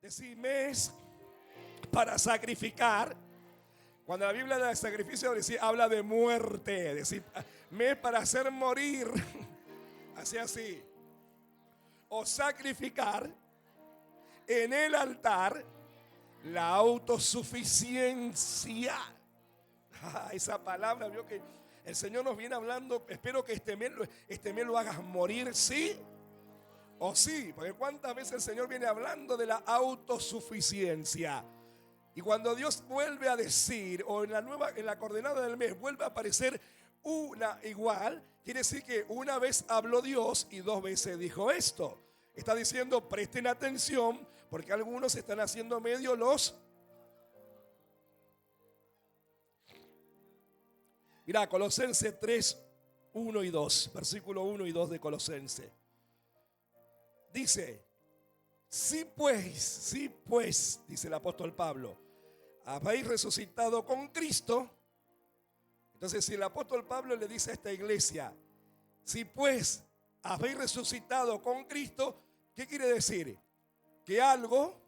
Decir, me es para sacrificar. Cuando la Biblia habla de sacrificio, habla de muerte. Es decir, me es para hacer morir. Así. O sacrificar en el altar la autosuficiencia. Esa palabra, vio que el Señor nos viene hablando. Espero que este mes lo hagas morir, sí o sí. Porque cuántas veces el Señor viene hablando de la autosuficiencia. Y cuando Dios vuelve a decir, o en la coordenada del mes vuelve a aparecer una igual, quiere decir que una vez habló Dios y 2 veces dijo esto. Está diciendo, presten atención, porque algunos están haciendo medio los... Mirá, Colosenses 3, 1 y 2, versículo 1 y 2 de Colosenses. Dice, sí pues, dice el apóstol Pablo, habéis resucitado con Cristo. Entonces, si el apóstol Pablo le dice a esta iglesia, si pues habéis resucitado con Cristo, ¿qué quiere decir? Que algo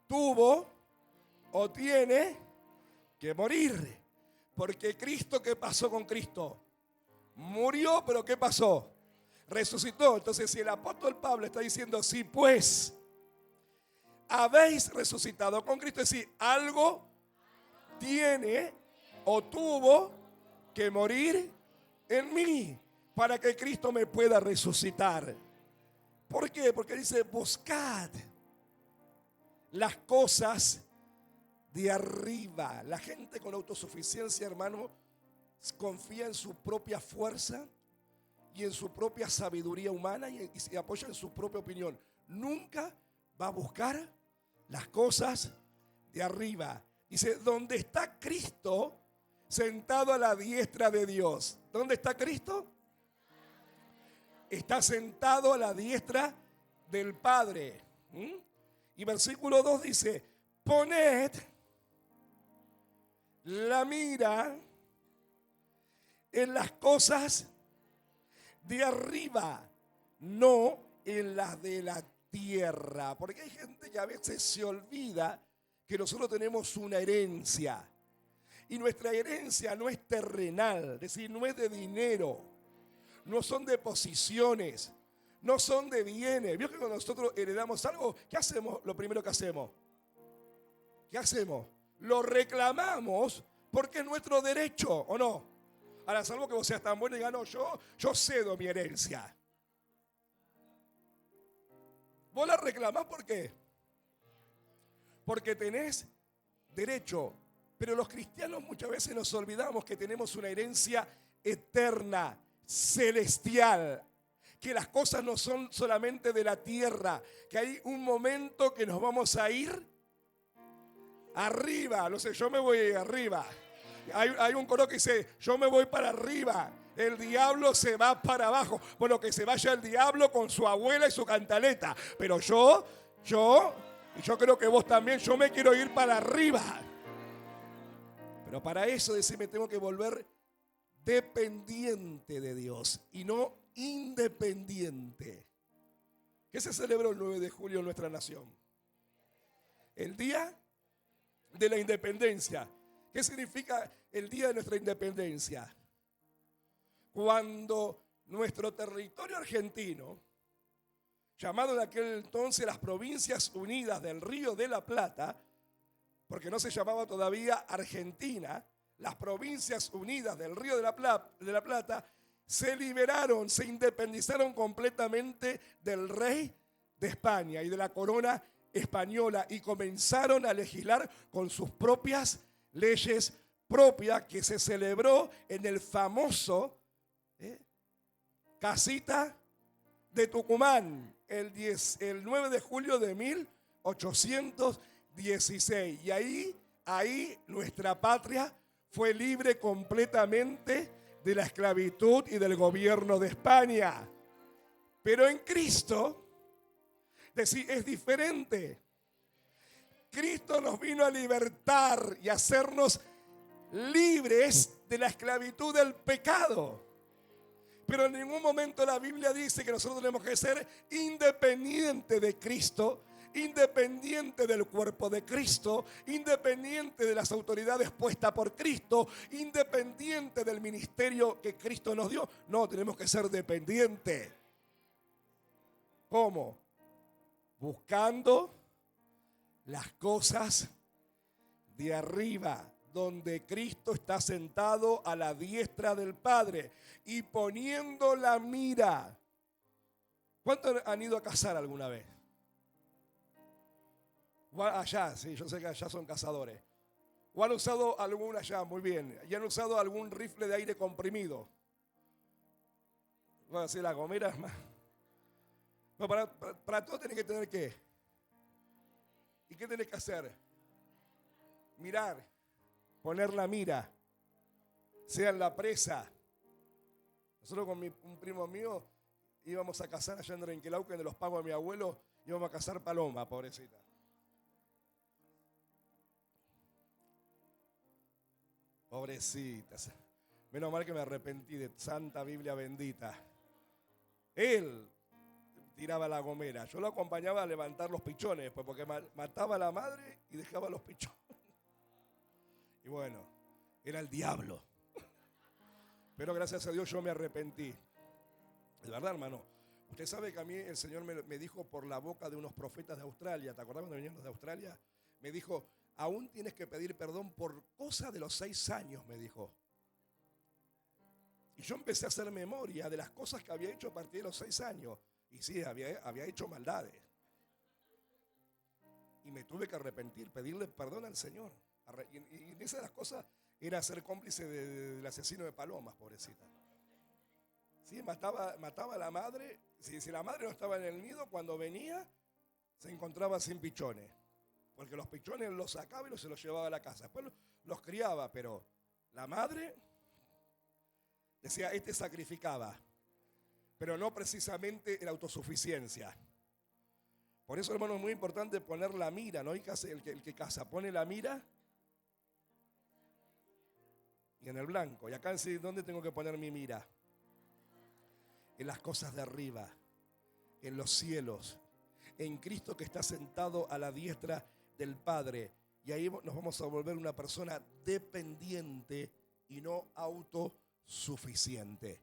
tuvo o tiene que morir. Porque Cristo, ¿qué pasó con Cristo? Murió, pero ¿qué pasó? Resucitó. Entonces, si el apóstol Pablo está diciendo, si pues habéis resucitado con Cristo, es decir, algo tiene o tuvo que morir en mí para que Cristo me pueda resucitar. ¿Por qué? Porque dice, buscad las cosas de arriba. La gente con autosuficiencia, hermano, confía en su propia fuerza y en su propia sabiduría humana y se apoya en su propia opinión. Nunca va a buscar las cosas de arriba. Dice, ¿dónde está Cristo sentado a la diestra de Dios? ¿Dónde está Cristo? Está sentado a la diestra del Padre. Y versículo 2 dice, poned la mira en las cosas de arriba, no en las de la tierra. Porque hay gente que a veces se olvida que nosotros tenemos una herencia. Y nuestra herencia no es terrenal, es decir, no es de dinero, no son de posiciones, no son de bienes. ¿Vio que cuando nosotros heredamos algo, qué hacemos? Lo primero que hacemos, ¿qué hacemos? Lo reclamamos porque es nuestro derecho, ¿o no? Ahora, salvo que vos seas tan bueno y digas, no, yo cedo mi herencia. Vos la reclamás, ¿por qué? Porque tenés derecho. Pero los cristianos muchas veces nos olvidamos que tenemos una herencia eterna, celestial, que las cosas no son solamente de la tierra, que hay un momento que nos vamos a ir arriba. No sé, yo me voy arriba. Hay un coro que dice, yo me voy para arriba, el diablo se va para abajo. Bueno, que se vaya el diablo con su abuela y su cantaleta, pero yo creo que vos también, yo me quiero ir para arriba. Pero para eso, me tengo que volver dependiente de Dios y no independiente. ¿Qué se celebró el 9 de julio en nuestra nación? El Día de la Independencia. ¿Qué significa el Día de nuestra Independencia? Cuando nuestro territorio argentino, llamado en aquel entonces las Provincias Unidas del Río de la Plata, porque no se llamaba todavía Argentina, las Provincias Unidas del Río de la Plata, se liberaron, se independizaron completamente del rey de España y de la corona española y comenzaron a legislar con sus propias leyes propias que se celebró en el famoso Casita de Tucumán el 9 de julio de 1816. Y ahí nuestra patria fue libre completamente de la esclavitud y del gobierno de España. Pero en Cristo, es diferente. Cristo nos vino a libertar y a hacernos libres de la esclavitud del pecado. Pero en ningún momento la Biblia dice que nosotros tenemos que ser independientes de Cristo independiente del cuerpo de Cristo, independiente de las autoridades puestas por Cristo, independiente del ministerio que Cristo nos dio. No, tenemos que ser dependientes. ¿Cómo? Buscando las cosas de arriba, donde Cristo está sentado a la diestra del Padre y poniendo la mira. ¿Cuántos han ido a cazar alguna vez? Allá, sí, yo sé que allá son cazadores. ¿O han usado algún allá? Muy bien. ¿Y han usado algún rifle de aire comprimido? Bueno, sí, la gomera es más. No, para todo tiene que tener ¿qué? ¿Y qué tiene que hacer? Mirar, poner la mira, sea en la presa. Nosotros con un primo mío íbamos a cazar allá en Renquelauquen de los pagos de mi abuelo, íbamos a cazar paloma, pobrecita. Pobrecitas. Menos mal que me arrepentí de Santa Biblia bendita. Él tiraba la gomera. Yo lo acompañaba a levantar los pichones, pues porque mataba a la madre y dejaba los pichones. Y bueno, era el diablo. Pero gracias a Dios yo me arrepentí. De verdad, hermano. Usted sabe que a mí el Señor me dijo por la boca de unos profetas de Australia. ¿Te acordás cuando venían los de Australia? Me dijo, aún tienes que pedir perdón por cosa de los 6 años, me dijo. Y yo empecé a hacer memoria de las cosas que había hecho a partir de los 6 años. Y sí, había hecho maldades. Y me tuve que arrepentir, pedirle perdón al Señor. Y esa de las cosas era ser cómplice del asesino de palomas, pobrecita. Sí, mataba a la madre. Si la madre no estaba en el nido, cuando venía, se encontraba sin pichones. Porque los pichones los sacaba y se los llevaba a la casa. Después los criaba, pero la madre decía, sacrificaba. Pero no precisamente en autosuficiencia. Por eso, hermano, es muy importante poner la mira, ¿no? El que caza pone la mira y en el blanco. Y acá, ¿dónde tengo que poner mi mira? En las cosas de arriba, en los cielos, en Cristo que está sentado a la diestra del Padre. Y ahí nos vamos a volver una persona dependiente y no autosuficiente.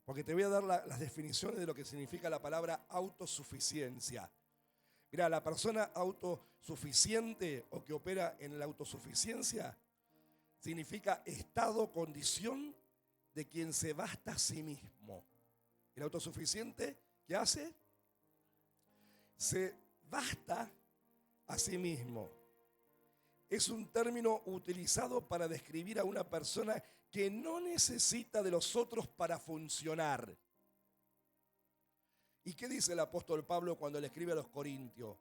Porque te voy a dar las definiciones de lo que significa la palabra autosuficiencia. Mira, la persona autosuficiente o que opera en la autosuficiencia significa estado, condición de quien se basta a sí mismo. El autosuficiente, ¿qué hace? Se basta a sí mismo. Es un término utilizado para describir a una persona que no necesita de los otros para funcionar. ¿Y qué dice el apóstol Pablo cuando le escribe a los Corintios?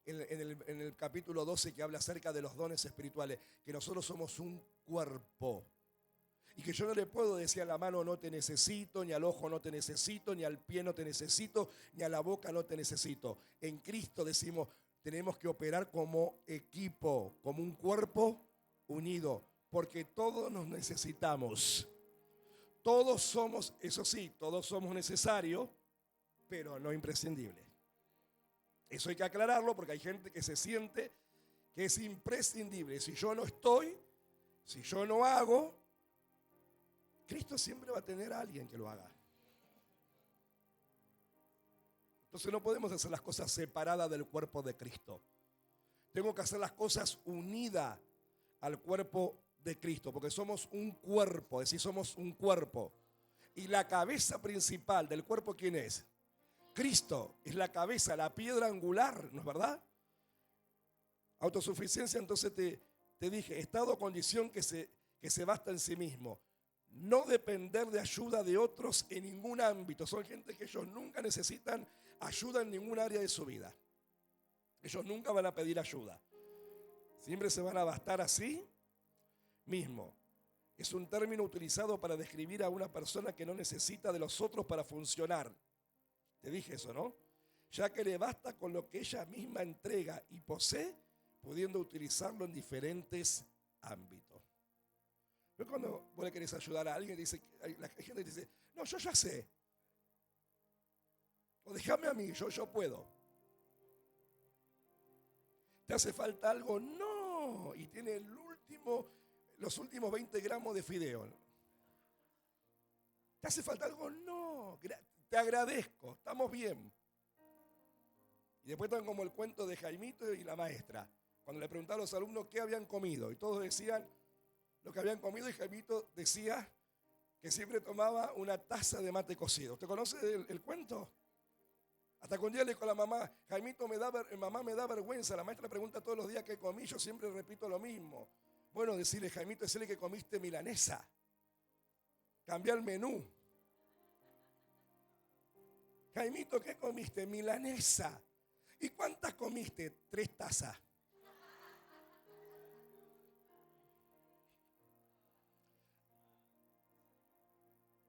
En el capítulo 12 que habla acerca de los dones espirituales, que nosotros somos un cuerpo. Y que yo no le puedo decir a la mano no te necesito, ni al ojo no te necesito, ni al pie no te necesito, ni a la boca no te necesito. En Cristo decimos, tenemos que operar como equipo, como un cuerpo unido, porque todos nos necesitamos. Todos somos, eso sí, todos somos necesarios, pero no imprescindibles. Eso hay que aclararlo porque hay gente que se siente que es imprescindible. Si yo no estoy, si yo no hago, Cristo siempre va a tener a alguien que lo haga. Entonces no podemos hacer las cosas separadas del cuerpo de Cristo. Tengo que hacer las cosas unidas al cuerpo de Cristo, porque somos un cuerpo, es decir, somos un cuerpo. Y la cabeza principal del cuerpo, ¿quién es? Cristo es la cabeza, la piedra angular, ¿no es verdad? Autosuficiencia, entonces te dije, estado o condición que se basta en sí mismo. No depender de ayuda de otros en ningún ámbito. Son gente que ellos nunca necesitan ayuda en ningún área de su vida. Ellos nunca van a pedir ayuda. Siempre se van a bastar a sí mismo. Es un término utilizado para describir a una persona que no necesita de los otros para funcionar. Te dije eso, ¿no? Ya que le basta con lo que ella misma entrega y posee, pudiendo utilizarlo en diferentes ámbitos. Pero cuando vos le querés ayudar a alguien, la gente dice, no, yo ya sé. O déjame a mí, yo puedo. hace falta algo? No. Y tiene los últimos 20 gramos de fideo. ¿Te hace falta algo? No. Te agradezco, estamos bien. Y después están como el cuento de Jaimito y la maestra. Cuando le preguntaban a los alumnos qué habían comido. Y todos decían lo que habían comido y Jaimito decía que siempre tomaba una taza de mate cocido. ¿Usted conoce el cuento? Hasta que un día le dijo a la mamá, Jaimito, mamá me da vergüenza. La maestra pregunta todos los días qué comí, yo siempre repito lo mismo. Bueno, decirle, Jaimito, decirle que comiste milanesa. Cambia el menú. Jaimito, ¿qué comiste? Milanesa. ¿Y cuántas comiste? 3 tazas.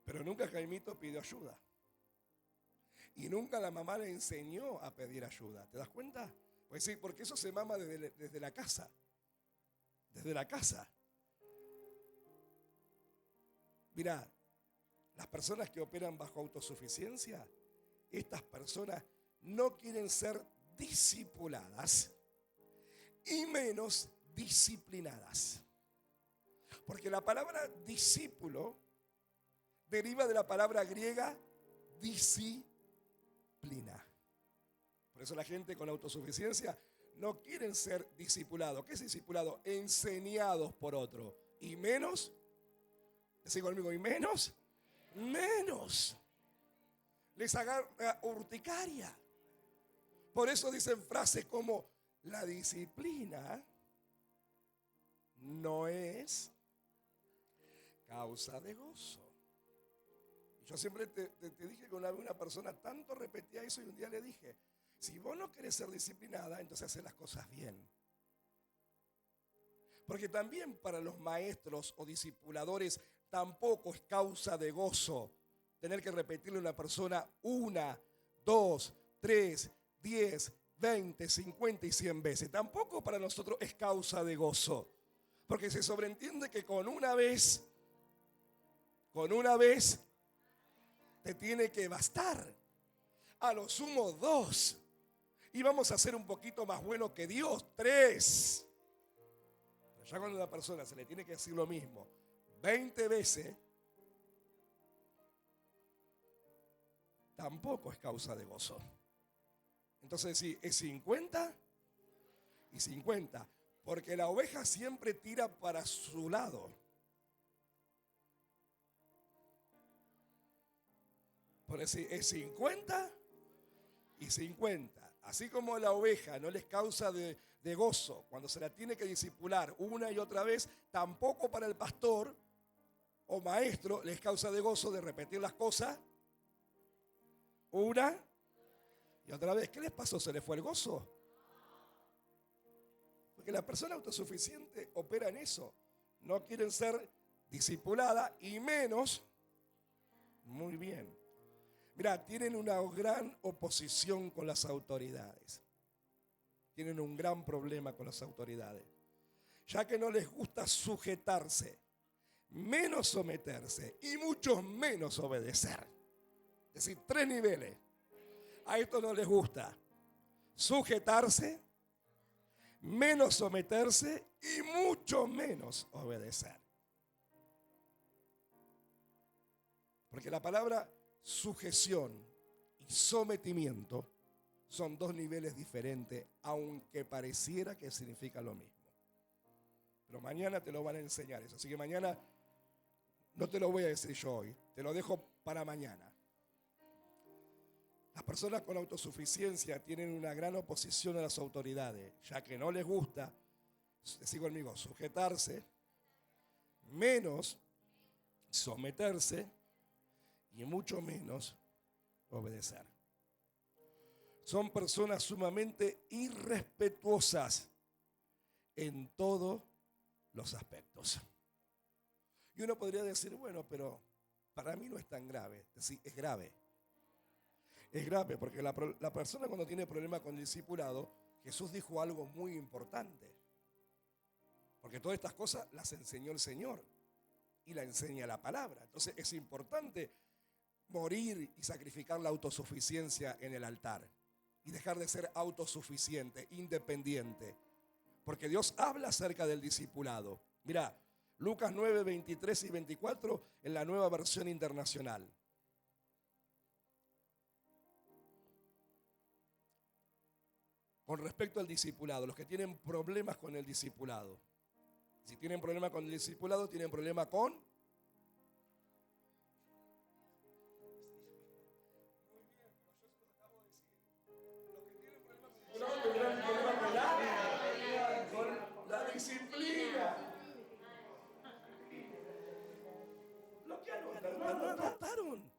Pero nunca Jaimito pidió ayuda. Y nunca la mamá le enseñó a pedir ayuda. ¿Te das cuenta? Pues sí, porque eso se mama desde la casa. Desde la casa. Mirá, las personas que operan bajo autosuficiencia, estas personas no quieren ser discipuladas y menos disciplinadas. Porque la palabra discípulo deriva de la palabra griega disciplina. Por eso la gente con autosuficiencia no quieren ser discipulados. ¿Qué es discipulado? Enseñados por otro. Y menos, decir conmigo, y menos, les agarra urticaria. Por eso dicen frases como, la disciplina no es causa de gozo. Yo siempre te dije que una persona tanto repetía eso y un día le dije, si vos no querés ser disciplinada, entonces haces las cosas bien. Porque también para los maestros o discipuladores tampoco es causa de gozo tener que repetirle a una persona 1, 2, 3, 10, 20, 50 y 100 veces. Tampoco para nosotros es causa de gozo. Porque se sobreentiende que con una vez te tiene que bastar. A lo sumo 2. Y vamos a ser un poquito más bueno que Dios, 3. Pero ya cuando a una persona se le tiene que decir lo mismo 20 veces, tampoco es causa de gozo. Entonces sí, es 50 y 50. Porque la oveja siempre tira para su lado. Por decir, es 50 y 50. Así como la oveja no les causa de gozo cuando se la tiene que discipular una y otra vez, tampoco para el pastor o maestro les causa de gozo de repetir las cosas una y otra vez. ¿Qué les pasó? ¿Se les fue el gozo? Porque la persona autosuficiente opera en eso. No quieren ser discipulada y menos, muy bien. Mira, tienen una gran oposición con las autoridades. Tienen un gran problema con las autoridades. Ya que no les gusta sujetarse, menos someterse y mucho menos obedecer. Es decir, 3 niveles. A esto no les gusta sujetarse, menos someterse y mucho menos obedecer. Porque la palabra sujeción y sometimiento son 2 niveles diferentes, aunque pareciera que significa lo mismo. Pero mañana te lo van a enseñar eso. Así que mañana no te lo voy a decir yo hoy, te lo dejo para mañana. Las personas con autosuficiencia tienen una gran oposición a las autoridades, ya que no les gusta, decir conmigo, sujetarse, menos someterse y mucho menos obedecer. Son personas sumamente irrespetuosas en todos los aspectos. Y uno podría decir, bueno, pero para mí no es tan grave. Es decir, es grave. Es grave porque la persona cuando tiene problema con el discipulado, Jesús dijo algo muy importante. Porque todas estas cosas las enseñó el Señor y la enseña la palabra. Entonces es importante morir y sacrificar la autosuficiencia en el altar y dejar de ser autosuficiente, independiente. Porque Dios habla acerca del discipulado. Mira, Lucas 9, 23 y 24 en la Nueva Versión Internacional. Con respecto al discipulado, los que tienen problemas con el discipulado. Si tienen problemas con el discipulado, tienen problema con... Tendrán problema con la disciplina. Lo que anotaron.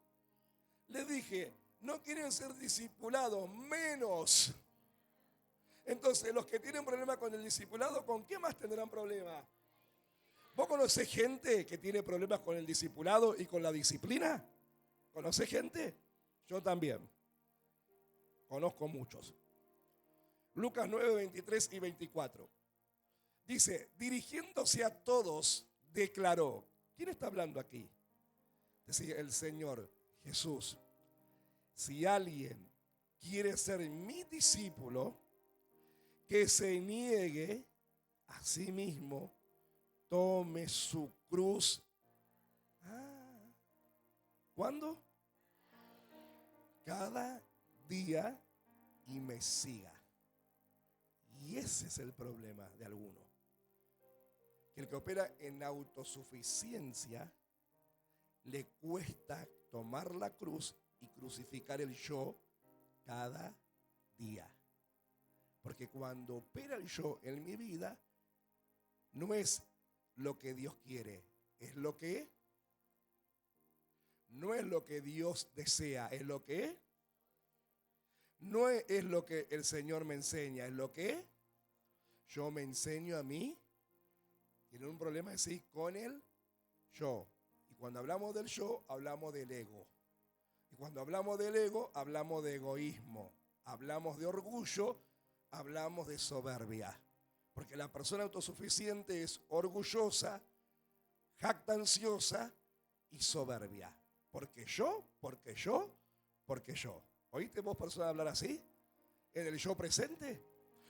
Les dije, no quieren ser discipulados, menos. Entonces, los que tienen problema con el discipulado, ¿con qué más tendrán problema? ¿Vos conocés gente que tiene problemas con el discipulado y con la disciplina? ¿Conocés gente? Yo también. Conozco muchos. Lucas 9, 23 y 24. Dice, dirigiéndose a todos, declaró. ¿Quién está hablando aquí? Decía el Señor Jesús. Si alguien quiere ser mi discípulo, que se niegue a sí mismo, tome su cruz. ¿Cuándo? Cada día y me siga. Y ese es el problema de algunos. Que el que opera en autosuficiencia le cuesta tomar la cruz y crucificar el yo cada día. Porque cuando opera el yo en mi vida, no es lo que Dios quiere, es lo que no es lo que Dios desea, es lo que no es lo que el Señor me enseña, es lo que yo me enseño a mí. Tiene un problema así con el yo. Y cuando hablamos del yo, hablamos del ego. Y cuando hablamos del ego, hablamos de egoísmo. Hablamos de orgullo, hablamos de soberbia. Porque la persona autosuficiente es orgullosa, jactanciosa y soberbia. Porque yo, porque yo, porque yo. ¿Oíste vos personas hablar así? ¿En el yo presente?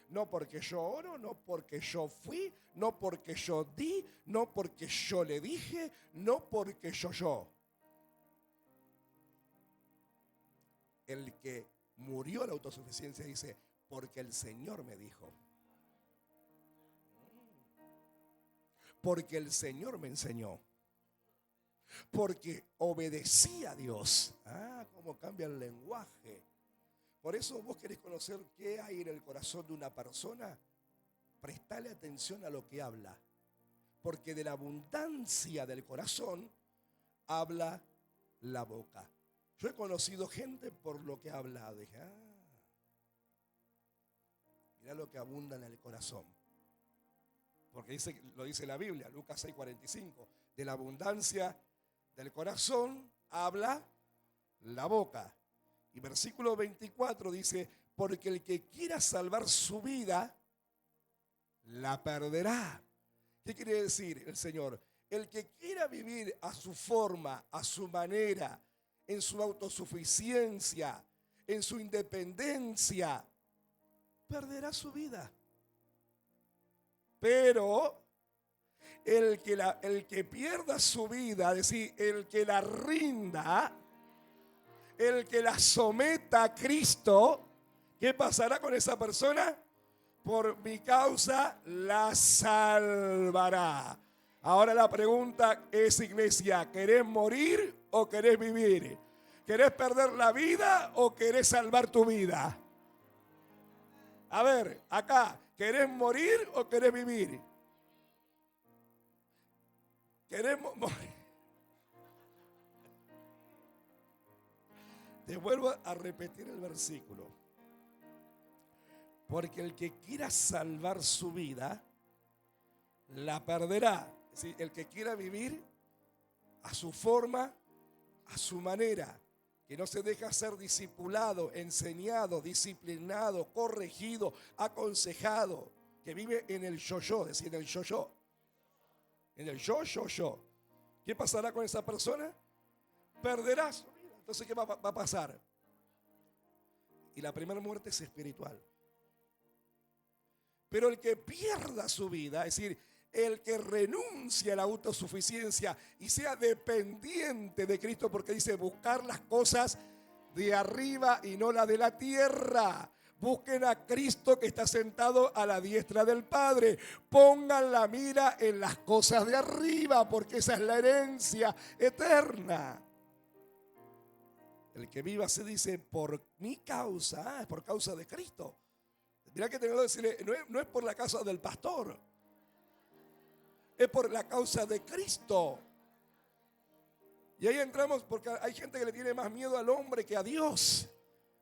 No porque yo oro, no porque yo fui, no porque yo di, no porque yo le dije, no porque yo. El que murió la autosuficiencia dice, porque el Señor me dijo. Porque el Señor me enseñó. Porque obedecí a Dios. Cómo cambia el lenguaje. Por eso vos querés conocer qué hay en el corazón de una persona. Prestale atención a lo que habla. Porque de la abundancia del corazón habla la boca. Yo he conocido gente por lo que ha hablado. Dije, mirá lo que abunda en el corazón. Porque lo dice la Biblia, Lucas 6:45. De la abundancia del corazón habla la boca. Y versículo 24 dice, porque el que quiera salvar su vida, la perderá. ¿Qué quiere decir el Señor? El que quiera vivir a su forma, a su manera, en su autosuficiencia, en su independencia, perderá su vida. Pero el que pierda su vida, es decir, el que la rinda, el que la someta a Cristo, ¿qué pasará con esa persona? Por mi causa la salvará. Ahora la pregunta es, iglesia, ¿querés morir o querés vivir? ¿Querés perder la vida o querés salvar tu vida? A ver, acá, ¿querés morir o querés vivir? Queremos morir. Te vuelvo a repetir el versículo. Porque el que quiera salvar su vida, la perderá. Es decir, el que quiera vivir a su forma, a su manera, que no se deja ser discipulado, enseñado, disciplinado, corregido, aconsejado, que vive en el yo-yo, es decir, en el yo-yo. En el yo. ¿Qué pasará con esa persona? Perderá su vida. Entonces, ¿qué va a pasar? Y la primera muerte es espiritual. Pero el que pierda su vida, es decir, el que renuncie a la autosuficiencia y sea dependiente de Cristo, porque dice buscar las cosas de arriba y no las de la tierra. Busquen a Cristo que está sentado a la diestra del Padre. Pongan la mira en las cosas de arriba, porque esa es la herencia eterna. El que viva se dice por mi causa, es por causa de Cristo. Mirá que tengo que decirle, no es por la causa del pastor, es por la causa de Cristo. Y ahí entramos porque hay gente que le tiene más miedo al hombre que a Dios.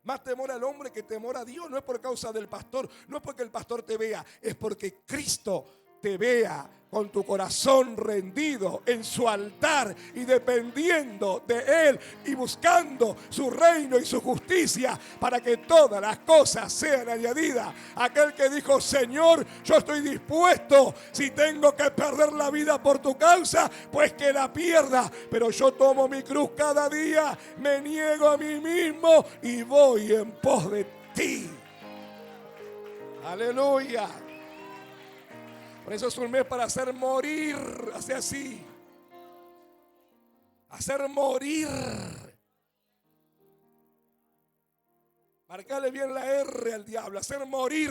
Más temor al hombre que temor a Dios. No es por causa del pastor, no es porque el pastor te vea, es porque Cristo te vea con tu corazón rendido en su altar y dependiendo de Él y buscando su reino y su justicia para que todas las cosas sean añadidas. Aquel que dijo, Señor, yo estoy dispuesto, si tengo que perder la vida por tu causa, pues que la pierda, pero yo tomo mi cruz cada día, me niego a mí mismo y voy en pos de ti. Aleluya. Por eso es un mes para hacer morir, hace así. Hacer morir. Marcale bien la R al diablo, hacer morir.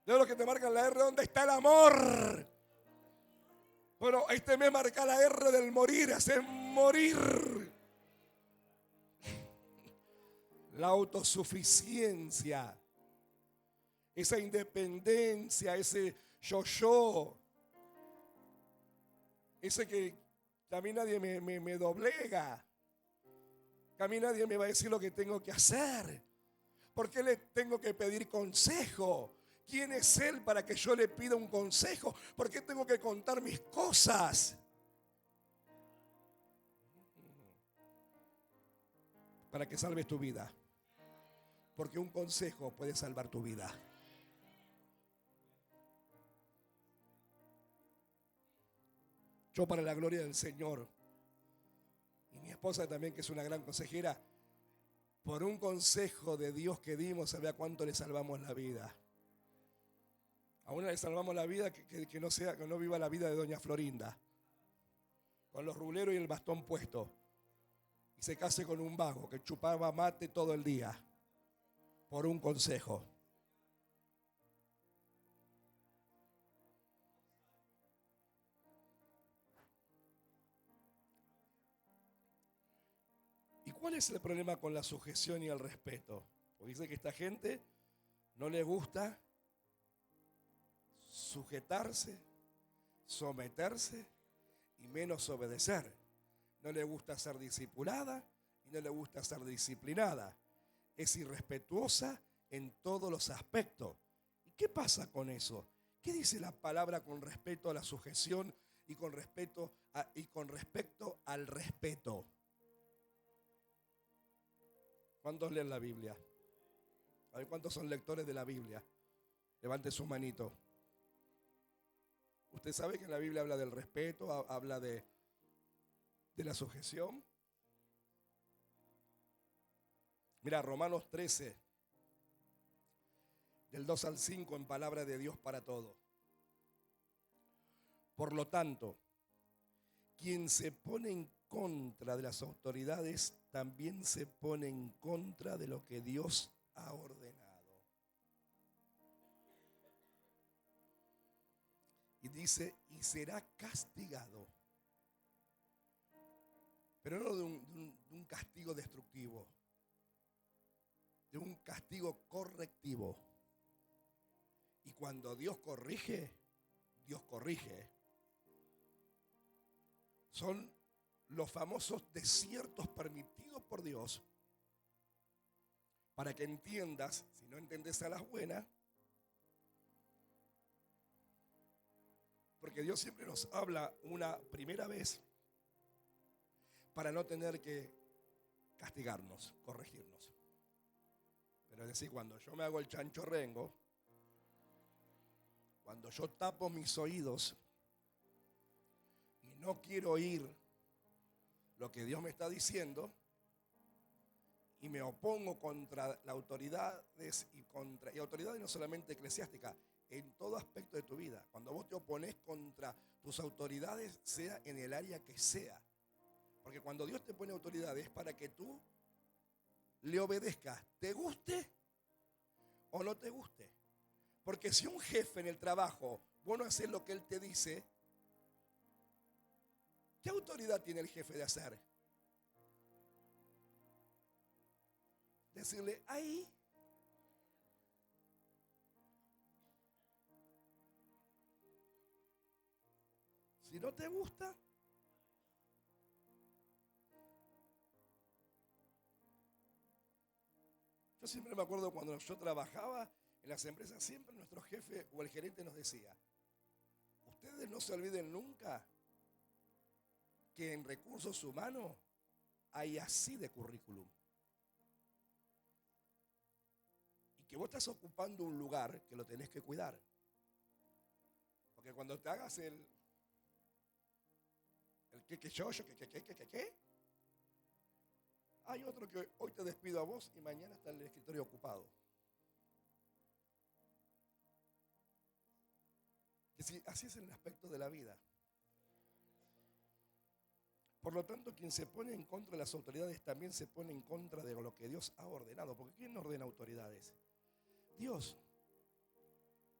De los que te marcan la R, ¿dónde está el amor? Bueno, este mes marca la R del morir, hacer morir. La autosuficiencia. Esa independencia, ese yo, ese que a mí nadie me doblega, que a mí nadie me va a decir lo que tengo que hacer. ¿Por qué le tengo que pedir consejo? ¿Quién es Él para que yo le pida un consejo? ¿Por qué tengo que contar mis cosas? Para que salves tu vida. Porque un consejo puede salvar tu vida. Yo, para la gloria del Señor, y mi esposa también, que es una gran consejera, por un consejo de Dios que dimos, ¿sabe a cuánto le salvamos la vida? A una le salvamos la vida que no viva la vida de doña Florinda, con los ruleros y el bastón puesto, y se case con un vago que chupaba mate todo el día, por un consejo. ¿Cuál es el problema con la sujeción y el respeto? Porque dice que esta gente no le gusta sujetarse, someterse y menos obedecer. No le gusta ser discipulada y no le gusta ser disciplinada. Es irrespetuosa en todos los aspectos. ¿Y qué pasa con eso? ¿Qué dice la palabra con respecto a la sujeción y con respecto al respeto? ¿Cuántos leen la Biblia? A ver, ¿cuántos son lectores de la Biblia? Levante su manito. ¿Usted sabe que la Biblia habla del respeto, habla de la sujeción? Mira, Romanos 13, del 2 al 5, en palabra de Dios para todo. Por lo tanto, quien se pone en contra de las autoridades también se pone en contra de lo que Dios ha ordenado. Y dice, y será castigado. Pero no de un castigo destructivo, de un castigo correctivo. Y cuando Dios corrige, Dios corrige. Son los famosos desiertos permitidos por Dios para que entiendas, si no entendés a las buenas, porque Dios siempre nos habla una primera vez para no tener que castigarnos, corregirnos. Pero es decir, cuando yo me hago el chanchorrengo, cuando yo tapo mis oídos y no quiero oír lo que Dios me está diciendo y me opongo contra las autoridades y autoridades no solamente eclesiásticas, en todo aspecto de tu vida. Cuando vos te opones contra tus autoridades, sea en el área que sea. Porque cuando Dios te pone autoridades es para que tú le obedezcas, te guste o no te guste. Porque si un jefe en el trabajo, vos no haces lo que él te dice, ¿qué autoridad tiene el jefe de hacer? Decirle, ahí. Si no te gusta, yo siempre me acuerdo cuando yo trabajaba en las empresas, siempre nuestro jefe o el gerente nos decía, ustedes no se olviden nunca que en recursos humanos hay así de currículum. Y que vos estás ocupando un lugar que lo tenés que cuidar. Porque cuando te hagas el ¿qué? Hay otro que hoy te despido a vos y mañana está el escritorio ocupado. Así es en el aspecto de la vida. Por lo tanto, quien se pone en contra de las autoridades también se pone en contra de lo que Dios ha ordenado. Porque ¿quién ordena autoridades? Dios.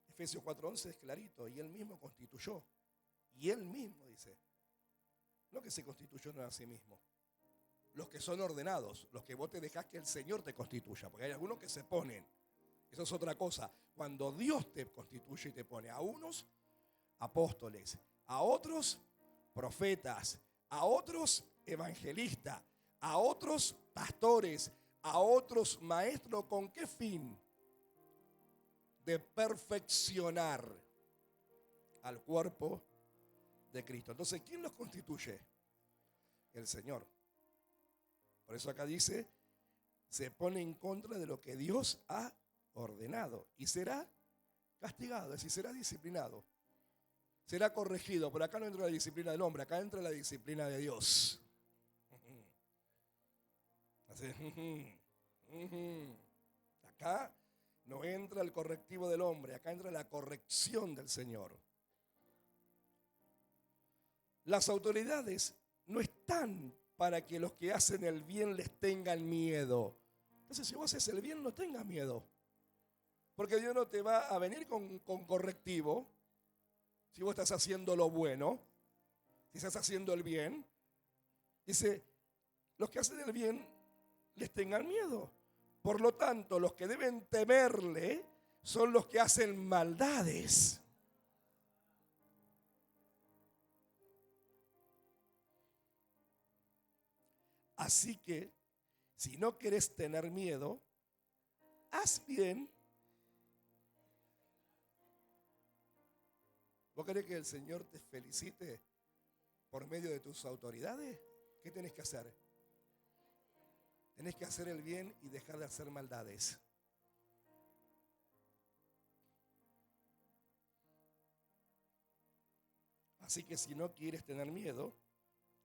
Efesios 4:11 es clarito. Y Él mismo constituyó. Y Él mismo dice. No que se constituyó a sí mismo. Los que son ordenados. Los que vos te dejás que el Señor te constituya. Porque hay algunos que se ponen. Eso es otra cosa. Cuando Dios te constituye y te pone a unos apóstoles, a otros profetas, a otros evangelistas, a otros pastores, a otros maestros, ¿con qué fin? De perfeccionar al cuerpo de Cristo. Entonces, ¿quién los constituye? El Señor. Por eso acá dice, se pone en contra de lo que Dios ha ordenado y será castigado, es decir, será disciplinado. Será corregido, pero acá no entra la disciplina del hombre, acá entra la disciplina de Dios. Así, acá no entra el correctivo del hombre, acá entra la corrección del Señor. Las autoridades no están para que los que hacen el bien les tengan miedo. Entonces, si vos haces el bien, no tengas miedo. Porque Dios no te va a venir con correctivo. Si vos estás haciendo lo bueno, si estás haciendo el bien, dice, los que hacen el bien les tengan miedo. Por lo tanto, los que deben temerle son los que hacen maldades. Así que, si no querés tener miedo, haz bien. ¿Vos querés que el Señor te felicite por medio de tus autoridades? ¿Qué tenés que hacer? Tenés que hacer el bien y dejar de hacer maldades. Así que si no quieres tener miedo,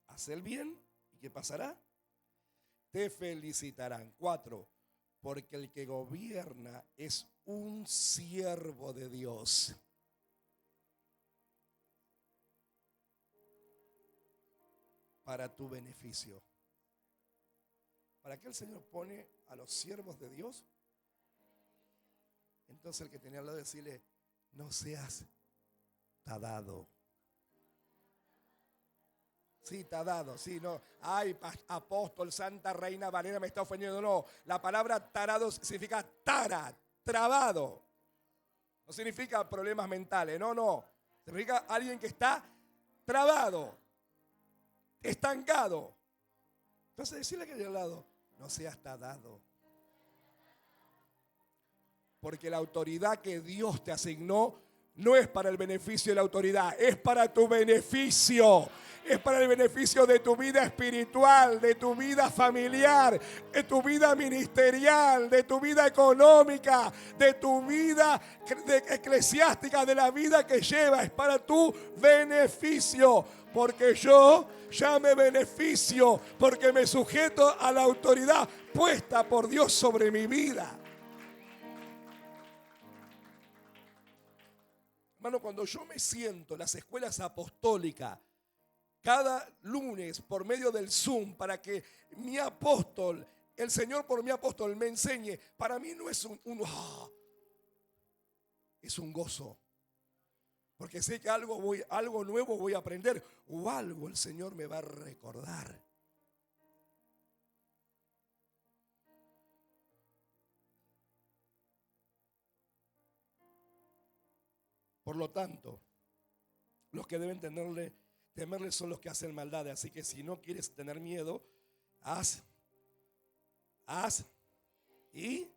haz el bien. ¿Y qué pasará? Te felicitarán. 4. Porque el que gobierna es un siervo de Dios. Para tu beneficio. ¿Para qué el Señor pone a los siervos de Dios? Entonces el que tenía al lado decirle, no seas tadado. Sí, tadado, sí, no. Ay, apóstol, Santa Reina Valera me está ofendiendo. No, la palabra tarado significa trabado. No significa problemas mentales, no. Significa alguien que está trabado, estancado. Entonces decirle que hay al lado, no seas tadado. Porque la autoridad que Dios te asignó no es para el beneficio de la autoridad, es para tu beneficio. Es para el beneficio de tu vida espiritual, de tu vida familiar, de tu vida ministerial, de tu vida económica, de tu vida eclesiástica, de la vida que lleva. Es para tu beneficio. Porque yo ya me beneficio, porque me sujeto a la autoridad puesta por Dios sobre mi vida. Hermano, cuando yo me siento en las escuelas apostólicas, cada lunes por medio del Zoom, para que mi apóstol, el Señor por mi apóstol me enseñe, para mí no es es un gozo. Porque sé que algo nuevo voy a aprender, o algo el Señor me va a recordar. Por lo tanto, los que deben temerle son los que hacen maldad. Así que si no quieres tener miedo, haz y...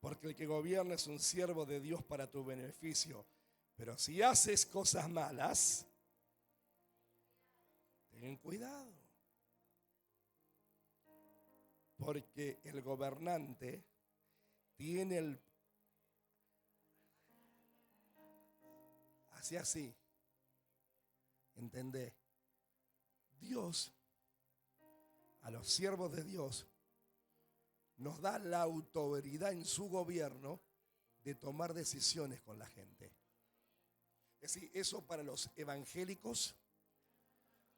Porque el que gobierna es un siervo de Dios para tu beneficio. Pero si haces cosas malas, ten cuidado. Porque el gobernante tiene el... Así. ¿Entendés? Dios, a los siervos de Dios, nos da la autoridad en su gobierno de tomar decisiones con la gente. Es decir, eso para los evangélicos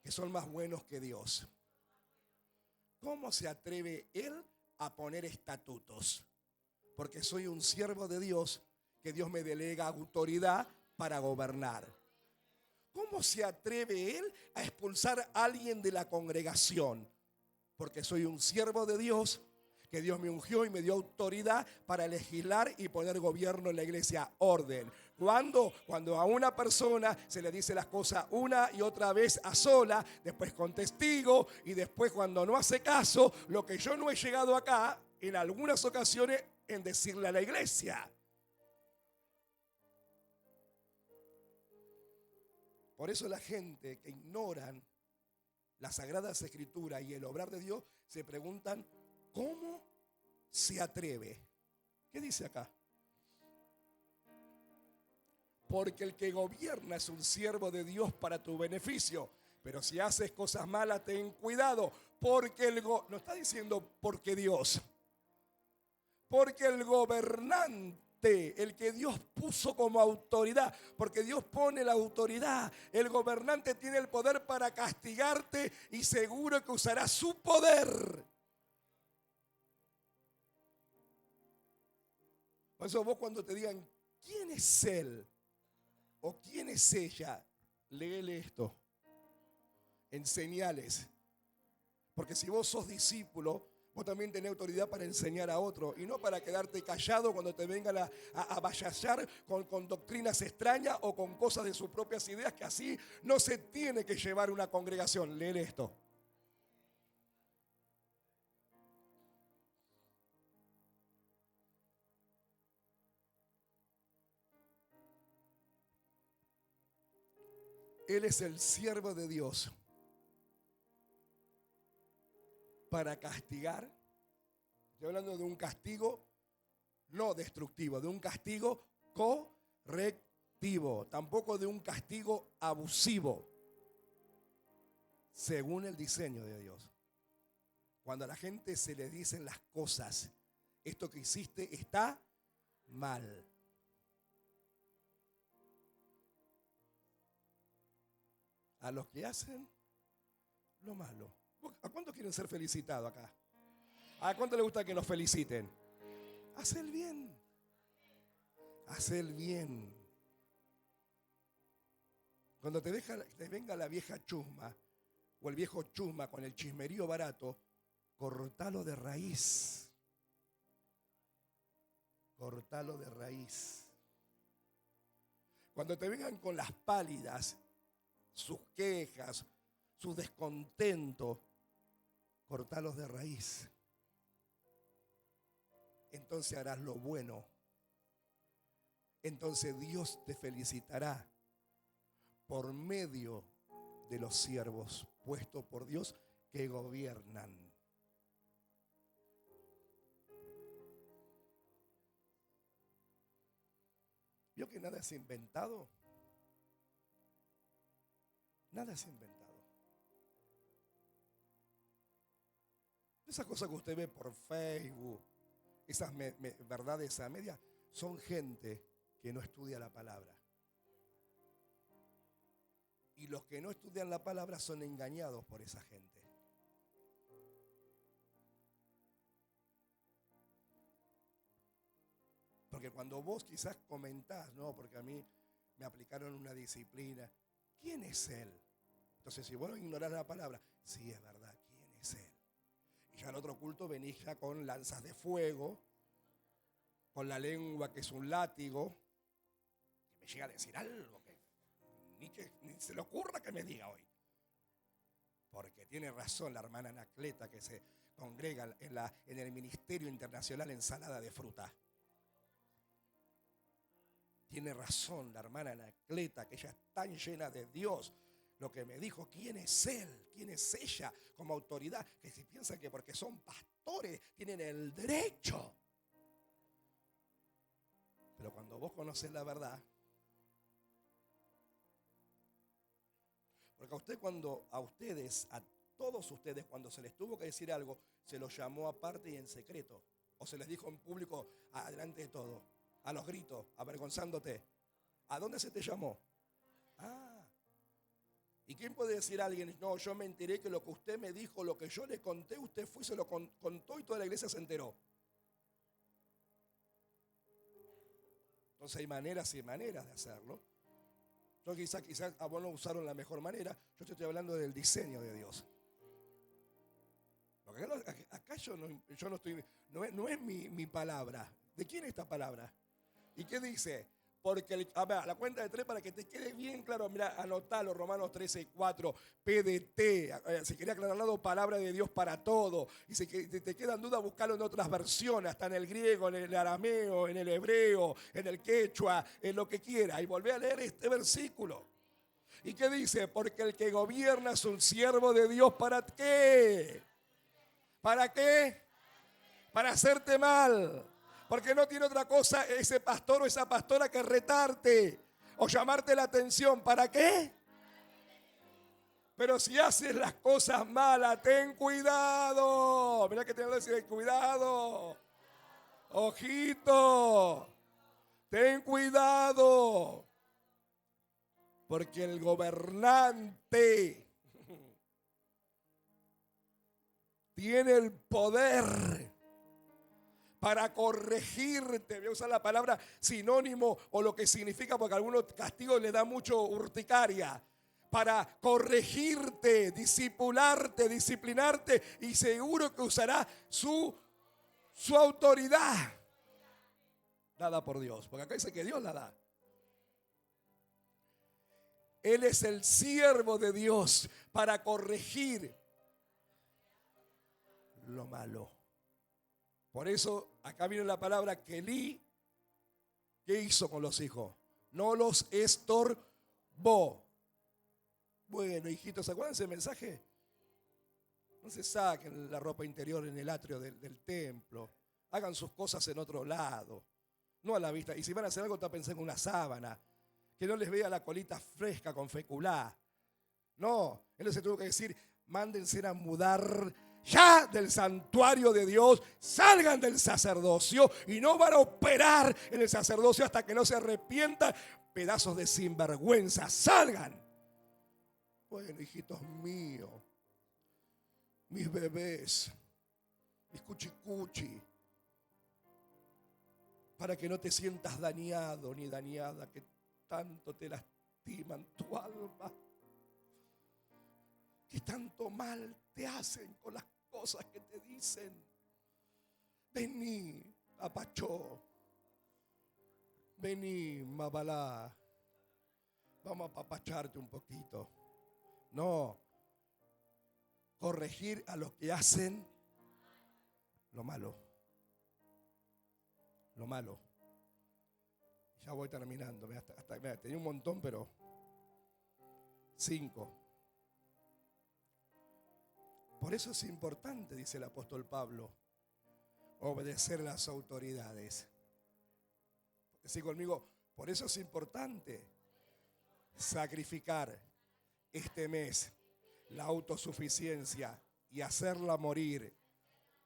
que son más buenos que Dios. ¿Cómo se atreve él a poner estatutos? Porque soy un siervo de Dios, que Dios me delega autoridad para gobernar. ¿Cómo se atreve él a expulsar a alguien de la congregación? Porque soy un siervo de Dios, que Dios me ungió y me dio autoridad para legislar y poner gobierno en la iglesia, orden. Cuando a una persona se le dice las cosas una y otra vez a sola, después con testigo, y después cuando no hace caso, lo que yo no he llegado acá en algunas ocasiones en decirle a la iglesia. Por eso la gente que ignoran las Sagradas Escrituras y el obrar de Dios se preguntan, ¿cómo se atreve? ¿Qué dice acá? Porque el que gobierna es un siervo de Dios para tu beneficio. Pero si haces cosas malas, ten cuidado. Porque no está diciendo porque Dios. Porque el gobernante, el que Dios puso como autoridad, porque Dios pone la autoridad, el gobernante tiene el poder para castigarte y seguro que usará su poder. Por eso vos cuando te digan, ¿quién es él? ¿O quién es ella? Léele esto. Enseñales. Porque si vos sos discípulo, vos también tenés autoridad para enseñar a otro. Y no para quedarte callado cuando te vengan a vallazar con doctrinas extrañas o con cosas de sus propias ideas, que así no se tiene que llevar una congregación. Léele esto. Él es el siervo de Dios para castigar. Estoy hablando de un castigo no destructivo, de un castigo correctivo, tampoco de un castigo abusivo, según el diseño de Dios. Cuando a la gente se le dicen las cosas, esto que hiciste está mal. A los que hacen lo malo. ¿A cuántos quieren ser felicitados acá? ¿A cuánto les gusta que los feliciten? Haz el bien. Haz el bien. Cuando te venga la vieja chusma o el viejo chusma con el chismerío barato, cortalo de raíz. Cortalo de raíz. Cuando te vengan con las pálidas, sus quejas, su descontento, cortalos de raíz. Entonces harás lo bueno. entonces Dios te felicitará por medio de los siervos puestos por Dios que gobiernan. ¿Vio que nada es inventado? Nada es inventado. Esas cosas que usted ve por Facebook, esas verdades a media, son gente que no estudia la palabra. Y los que no estudian la palabra son engañados por esa gente. Porque cuando vos quizás comentás, no, porque a mí me aplicaron una disciplina, ¿quién es él? Entonces, si vos no ignorás la palabra, sí, es verdad, ¿quién es él? Y ya al otro culto venís ya con lanzas de fuego, con la lengua que es un látigo, que me llega a decir algo que ni se le ocurra que me diga hoy. Porque tiene razón la hermana Anacleta, que se congrega en el Ministerio Internacional Ensalada de Fruta. Tiene razón la hermana Anacleta, que ella es tan llena de Dios. Lo que me dijo, ¿quién es él? ¿Quién es ella como autoridad? Que si piensan que porque son pastores tienen el derecho. Pero cuando vos conocés la verdad, porque a todos ustedes, cuando se les tuvo que decir algo, se los llamó aparte y en secreto. O se les dijo en público, adelante de todo, a los gritos, avergonzándote. ¿A dónde se te llamó? ¿Y quién puede decir a alguien, no, yo me enteré que lo que usted me dijo, lo que yo le conté, usted fue y se lo contó y toda la iglesia se enteró? Entonces hay maneras y maneras de hacerlo. Yo quizás a vos no usaron la mejor manera. Yo te estoy hablando del diseño de Dios. Porque acá yo no estoy, no es mi palabra. ¿De quién es esta palabra? ¿Y qué dice? Porque a la cuenta de 3 para que te quede bien claro, mira, anotalo, Romanos 13:4, PDT, si quería aclarar al lado, palabra de Dios para todo. Y si te quedan dudas, buscalo en otras versiones, hasta en el griego, en el arameo, en el hebreo, en el quechua, en lo que quiera. Y volvé a leer este versículo. ¿Y qué dice? Porque el que gobierna es un siervo de Dios, ¿para qué? ¿Para qué? Para hacerte mal. Porque no tiene otra cosa ese pastor o esa pastora que retarte o llamarte la atención. ¿Para qué? Pero si haces las cosas malas, ten cuidado. Mirá que te voy a decir, cuidado. Ojito. Ten cuidado. Porque el gobernante tiene el poder para corregirte. Voy a usar la palabra sinónimo o lo que significa, porque a algunos castigos le da mucho urticaria. Para corregirte, discipularte, disciplinarte, y seguro que usará su autoridad dada por Dios. Porque acá dice que Dios la da. Él es el siervo de Dios para corregir lo malo. Por eso acá viene la palabra Kelí. ¿Qué hizo con los hijos? No los estorbó. Bueno, hijitos, ¿se acuerdan ese mensaje? No se saquen la ropa interior en el atrio del templo. Hagan sus cosas en otro lado. No a la vista. Y si van a hacer algo, tápense en una sábana. Que no les vea la colita fresca con feculá. No, él se tuvo que decir, mándense a mudar ya del santuario de Dios, salgan del sacerdocio y no van a operar en el sacerdocio hasta que no se arrepientan, pedazos de sinvergüenza, salgan. Bueno, hijitos míos, mis bebés, mis cuchicuchi, para que no te sientas dañado ni dañada, que tanto te lastiman tu alma, que tanto mal te hacen con las cosas que te dicen. Vení, apachó. Vení, mabalá. Vamos a apapacharte un poquito. No. Corregir a los que hacen lo malo. Lo malo. Ya voy terminando. Mira, tenía un montón, pero 5. Por eso es importante, dice el apóstol Pablo, obedecer las autoridades. Decí conmigo, por eso es importante sacrificar este mes la autosuficiencia y hacerla morir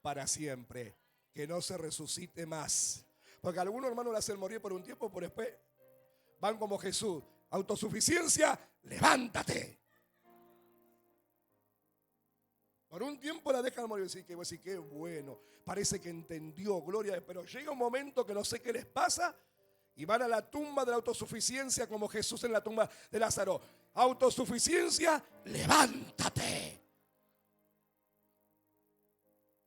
para siempre, que no se resucite más. Porque algunos hermanos la hacen morir por un tiempo, pero después van como Jesús. Autosuficiencia, levántate. Por un tiempo la dejan morir. Y decir, qué bueno, parece que entendió, gloria. Pero llega un momento que no sé qué les pasa y van a la tumba de la autosuficiencia como Jesús en la tumba de Lázaro. Autosuficiencia, levántate.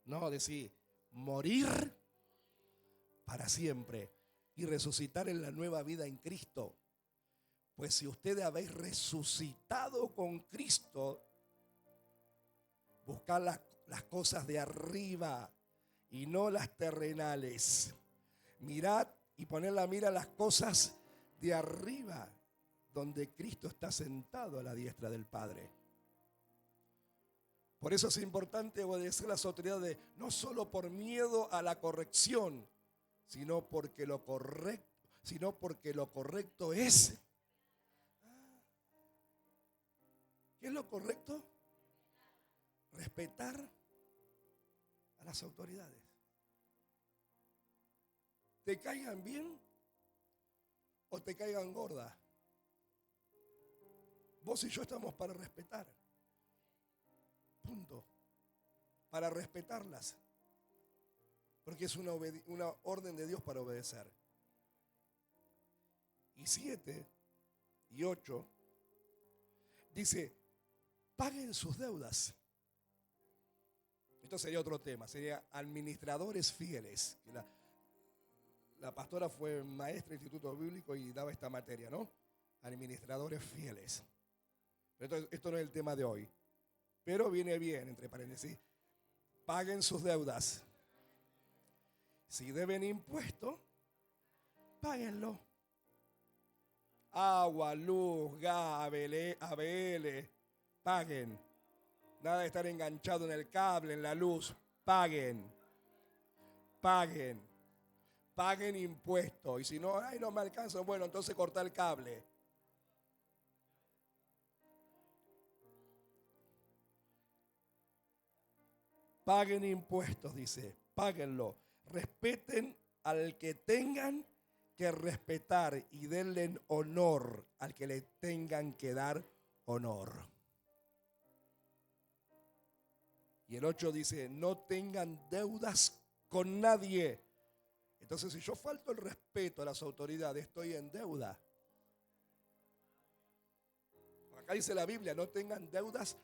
No, decir, morir para siempre y resucitar en la nueva vida en Cristo. Pues si ustedes habéis resucitado con Cristo, buscar las cosas de arriba y no las terrenales. Mirad y poner la mira a las cosas de arriba, donde Cristo está sentado a la diestra del Padre. Por eso es importante obedecer las autoridades, no solo por miedo a la corrección, sino porque lo correcto es. ¿Qué es lo correcto? Respetar a las autoridades. Te caigan bien o te caigan gorda. Vos y yo estamos para respetar. Punto. Para respetarlas. Porque es una orden de Dios para obedecer. Y 7 y 8 dice, paguen sus deudas. Esto sería otro tema, sería administradores fieles. La pastora fue maestra de instituto bíblico y daba esta materia, ¿no? Administradores fieles. Pero esto no es el tema de hoy. Pero viene bien, entre paréntesis. Paguen sus deudas. Si deben impuesto, páguenlo. Agua, luz, gas, ABL, paguen. Nada de estar enganchado en el cable, en la luz. Paguen. Paguen. Paguen impuestos. Y si no, ay, no me alcanza, bueno, entonces corta el cable. Paguen impuestos, dice. Páguenlo. Respeten al que tengan que respetar y denle honor al que le tengan que dar honor. Y el 8 dice, no tengan deudas con nadie. Entonces, si yo falto el respeto a las autoridades, estoy en deuda. Acá dice la Biblia, no tengan deudas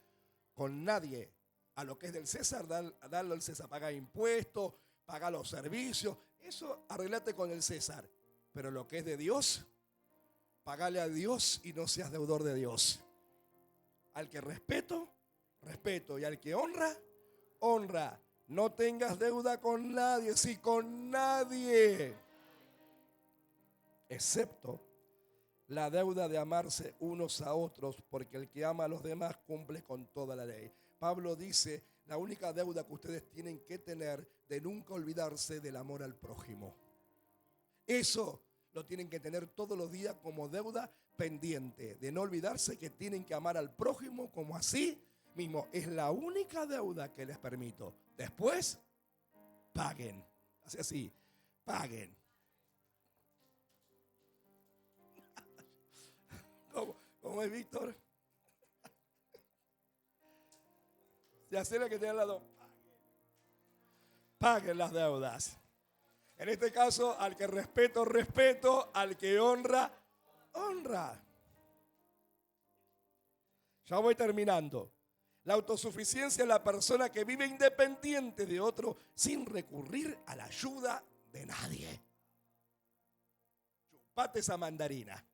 con nadie. A lo que es del César, darlo al César. Paga impuestos, paga los servicios. Eso arreglate con el César. Pero lo que es de Dios, pagale a Dios y no seas deudor de Dios. Al que respeto, respeto. Y al que honra, honra. No tengas deuda con nadie, sí, con nadie. Excepto la deuda de amarse unos a otros, porque el que ama a los demás cumple con toda la ley. Pablo dice, la única deuda que ustedes tienen que tener de nunca olvidarse del amor al prójimo. Eso lo tienen que tener todos los días como deuda pendiente, de no olvidarse que tienen que amar al prójimo como así mismo. Es la única deuda que les permito. Después, paguen. Así, paguen. ¿Cómo es, Víctor? Si hacer el que tiene al lado, paguen las deudas. En este caso, al que respeto, respeto. Al que honra, honra. Ya voy terminando. La autosuficiencia es la persona que vive independiente de otro sin recurrir a la ayuda de nadie. Chupate esa mandarina.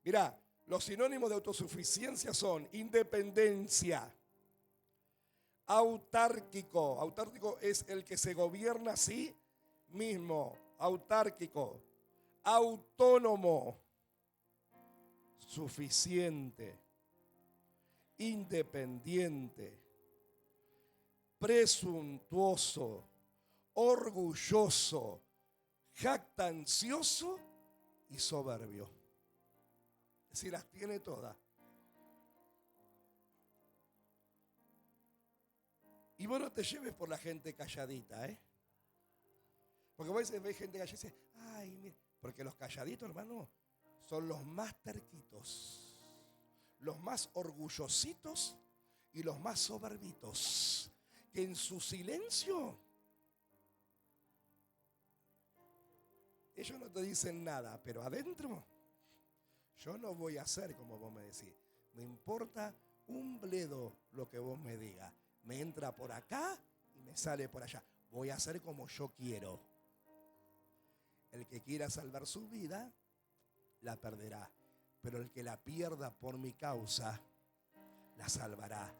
Mirá, los sinónimos de autosuficiencia son independencia, autárquico. Autárquico es el que se gobierna a sí mismo. Autárquico. autónomo, suficiente, independiente, presuntuoso, orgulloso, jactancioso y soberbio. Es decir, las tiene todas. Y vos no te lleves por la gente calladita, ¿eh? Porque vos ves gente calladita y dices, ay, mira, porque los calladitos, hermano, son los más terquitos, los más orgullositos y los más soberbitos, que en su silencio ellos no te dicen nada, pero adentro yo no voy a hacer como vos me decís. Me importa un bledo lo que vos me digas. Me entra por acá y me sale por allá. Voy a hacer como yo quiero. El que quiera salvar su vida, la perderá. Pero el que la pierda por mi causa, la salvará.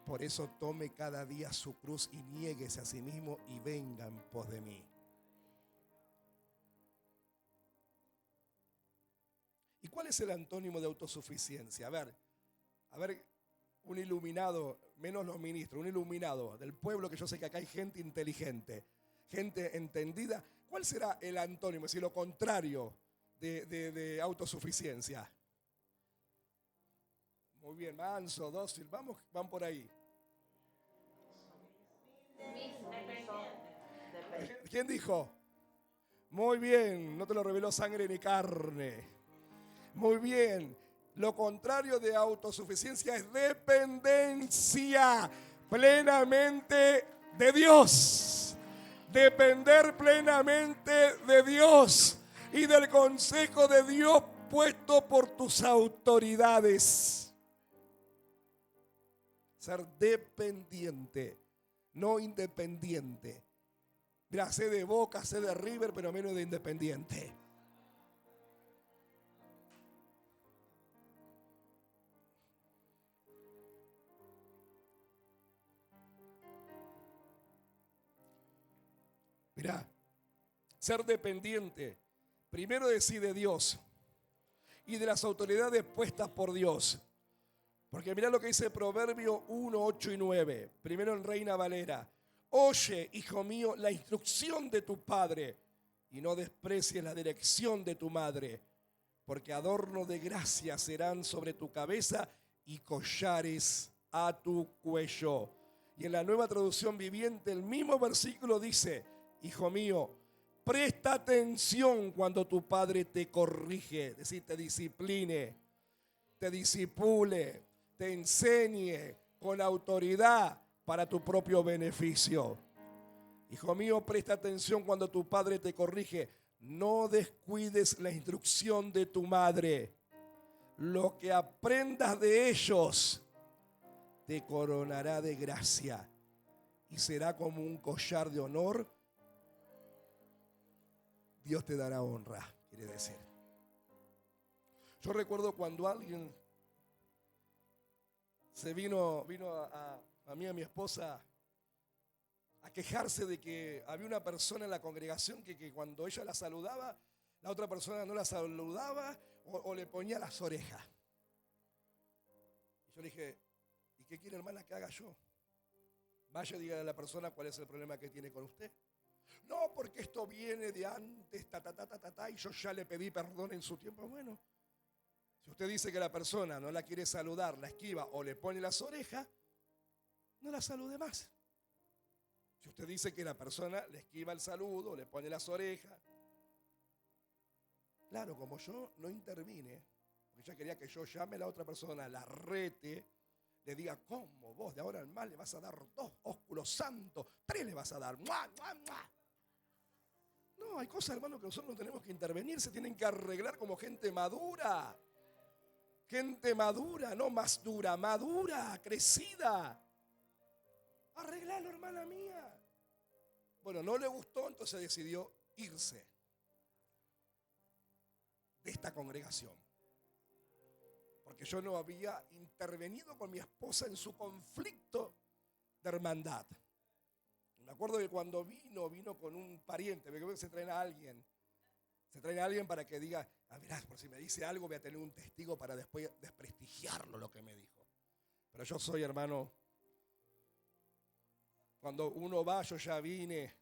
Por eso tome cada día su cruz y niéguese a sí mismo y venga en pos de mí. ¿Y cuál es el antónimo de autosuficiencia? A ver, un iluminado, menos los ministros, un iluminado del pueblo, que yo sé que acá hay gente inteligente, gente entendida. ¿Cuál será el antónimo, es decir, lo contrario de autosuficiencia? Muy bien, manso, dócil, vamos, van por ahí. ¿Quién dijo? Muy bien, no te lo reveló sangre ni carne. Muy bien. Lo contrario de autosuficiencia es dependencia plenamente de Dios. Depender plenamente de Dios y del consejo de Dios puesto por tus autoridades. Ser dependiente, no independiente. Mira, sé de Boca, sé de River, pero menos de Independiente. Mirá, ser dependiente, primero de sí, de Dios y de las autoridades puestas por Dios. Porque mirá lo que dice Proverbio 1, 8 y 9, primero en Reina Valera. Oye, hijo mío, la instrucción de tu padre y no desprecies la dirección de tu madre, porque adorno de gracia serán sobre tu cabeza y collares a tu cuello. Y en la Nueva Traducción Viviente, el mismo versículo dice, hijo mío, presta atención cuando tu padre te corrige, es decir, te discipline, te disipule, te enseñe con autoridad para tu propio beneficio. Hijo mío, presta atención cuando tu padre te corrige. No descuides la instrucción de tu madre. Lo que aprendas de ellos te coronará de gracia y será como un collar de honor. Dios te dará honra, quiere decir. Yo recuerdo cuando alguien se vino a mí y a mi esposa a quejarse de que había una persona en la congregación que cuando ella la saludaba, la otra persona no la saludaba o le ponía las orejas. Y yo le dije, ¿y qué quiere, hermana, que haga yo? Vaya y dígale a la persona cuál es el problema que tiene con usted. No, porque esto viene de antes, y yo ya le pedí perdón en su tiempo. Bueno, si usted dice que la persona no la quiere saludar, la esquiva o le pone las orejas, no la salude más. Si usted dice que la persona le esquiva el saludo, le pone las orejas. Claro, como yo no intervine, porque ella quería que yo llame a la otra persona, la rete, le diga, ¿cómo vos de ahora en más le vas a dar 2 ósculos santos? 3 le vas a dar. ¡Mua, mua, mua! No, hay cosas, hermano, que nosotros no tenemos que intervenir, se tienen que arreglar como gente madura. Gente madura, no más dura, madura, crecida. Arreglalo, hermana mía. Bueno, no le gustó, entonces decidió irse de esta congregación. Porque yo no había intervenido con mi esposa en su conflicto de hermandad. Me acuerdo que cuando vino con un pariente, me creo que se traen a alguien. Se trae a alguien para que diga, mirá, por si me dice algo voy a tener un testigo para después desprestigiarlo lo que me dijo. Pero yo soy, hermano, cuando uno va, yo ya vine,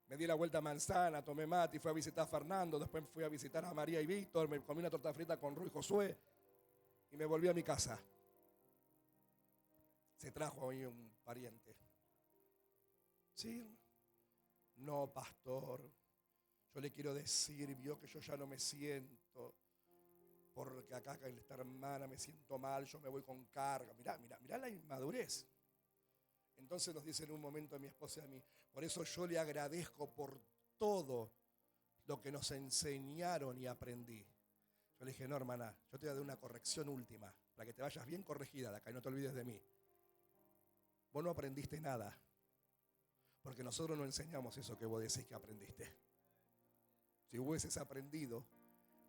me di la vuelta a Manzana, tomé mate y fui a visitar a Fernando, después fui a visitar a María y Víctor, me comí una torta frita con Rui y Josué y me volví a mi casa. Se trajo ahí un pariente. Sí, no, pastor, yo le quiero decir, vio que yo ya no me siento, porque acá con esta hermana me siento mal, yo me voy con carga. Mirá la inmadurez. Entonces nos dice en un momento a mi esposa y a mí, por eso yo le agradezco por todo lo que nos enseñaron y aprendí. Yo le dije, no, hermana, yo te voy a dar una corrección última, para que te vayas bien corregida de acá y no te olvides de mí. Vos no aprendiste nada, porque nosotros no enseñamos eso que vos decís que aprendiste. Si hubieses aprendido,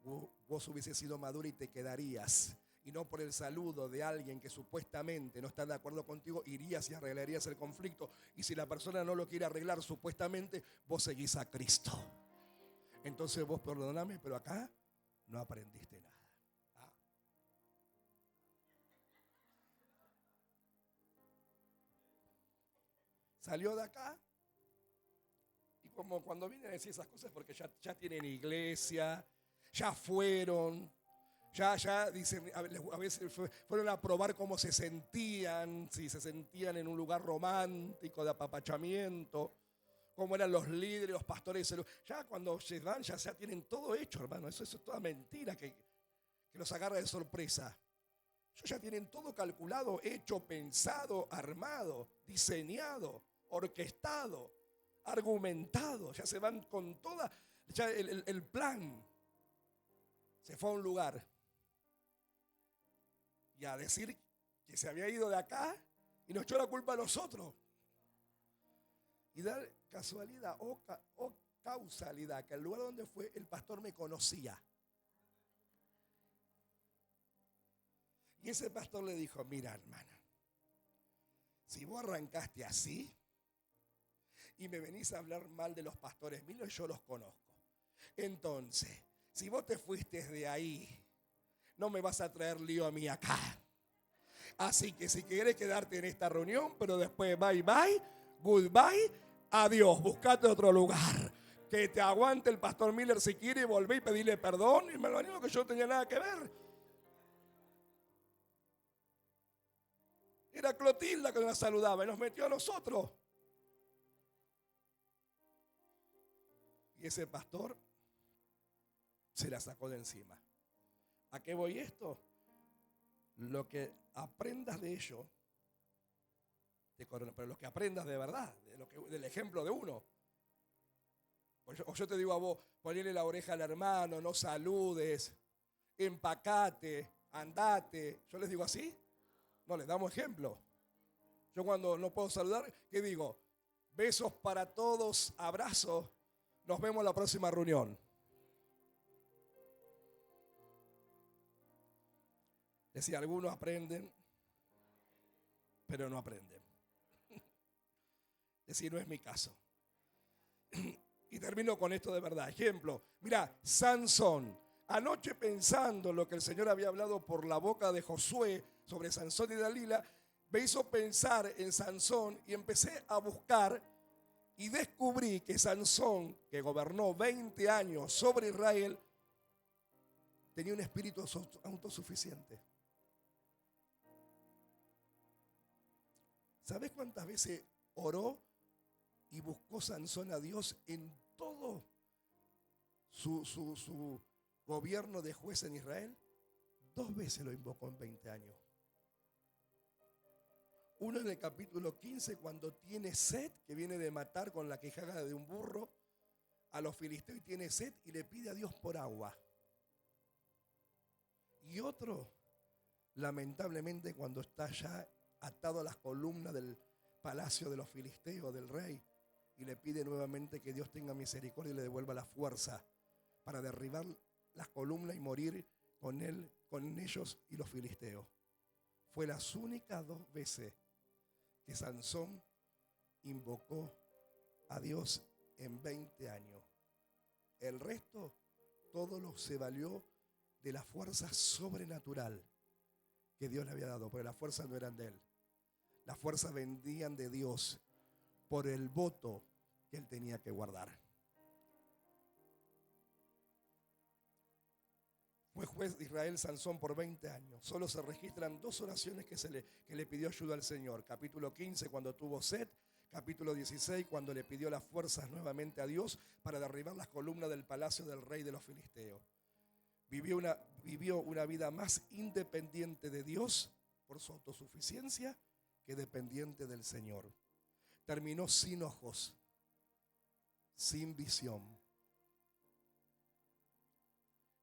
vos hubieses sido madura y te quedarías. Y no por el saludo de alguien que supuestamente no está de acuerdo contigo, irías y arreglarías el conflicto. Y si la persona no lo quiere arreglar supuestamente, vos seguís a Cristo. Entonces vos perdoname, pero acá no aprendiste nada. Salió de acá y como cuando vienen a decir esas cosas porque ya tienen iglesia, ya fueron. Ya dicen, a veces fueron a probar cómo se sentían, si se sentían en un lugar romántico de apapachamiento, cómo eran los líderes, los pastores. Ya cuando se van, ya tienen todo hecho, hermano. Eso es toda mentira que los agarra de sorpresa. Ellos ya tienen todo calculado, hecho, pensado, armado, diseñado, orquestado, argumentado. Ya se van con toda, ya el plan. Se fue a un lugar y a decir que se había ido de acá y nos echó la culpa a nosotros. Y da casualidad o causalidad que el lugar donde fue el pastor me conocía. Y ese pastor le dijo, mira, hermana, si vos arrancaste así y me venís a hablar mal de los pastores míos, yo los conozco. Entonces, si vos te fuiste de ahí, no me vas a traer lío a mí acá. Así que si querés quedarte en esta reunión, pero después bye bye, goodbye, adiós, buscate otro lugar. Que te aguante el pastor Miller si quiere y volví y pedirle perdón. Y me lo dijo que yo no tenía nada que ver. Era Clotilda que nos saludaba y nos metió a nosotros. Y ese pastor se la sacó de encima. ¿A qué voy esto? Lo que aprendas de ello, pero lo que aprendas de verdad, del ejemplo de uno. O yo te digo a vos, ponele la oreja al hermano, no saludes, empacate, andate. Yo les digo así, no les damos ejemplo. Yo cuando no puedo saludar, ¿qué digo? Besos para todos, abrazos, nos vemos en la próxima reunión. Es decir, algunos aprenden, pero no aprenden. Es decir, no es mi caso. Y termino con esto de verdad. Ejemplo, mira, Sansón. Anoche pensando lo que el Señor había hablado por la boca de Josué sobre Sansón y Dalila, me hizo pensar en Sansón y empecé a buscar y descubrí que Sansón, que gobernó 20 años sobre Israel, tenía un espíritu autosuficiente. ¿Sabes cuántas veces oró y buscó Sansón a Dios en todo su gobierno de juez en Israel? 2 veces lo invocó en 20 años. Uno en el capítulo 15, cuando tiene sed, que viene de matar con la quijada de un burro a los filisteos y tiene sed y le pide a Dios por agua. Y otro, lamentablemente, cuando está ya atado a las columnas del palacio de los filisteos, del rey, y le pide nuevamente que Dios tenga misericordia y le devuelva la fuerza para derribar las columnas y morir con él, con ellos y los filisteos. Fue las únicas 2 veces que Sansón invocó a Dios en 20 años. El resto se valió de la fuerza sobrenatural que Dios le había dado, porque las fuerzas no eran de él. Las fuerzas vendían de Dios por el voto que él tenía que guardar. Fue juez de Israel Sansón por 20 años. Solo se registran 2 oraciones que le pidió ayuda al Señor. Capítulo 15, cuando tuvo sed. Capítulo 16, cuando le pidió las fuerzas nuevamente a Dios para derribar las columnas del palacio del rey de los filisteos. Vivió una vida más independiente de Dios por su autosuficiencia que dependiente del Señor. Terminó sin ojos, sin visión.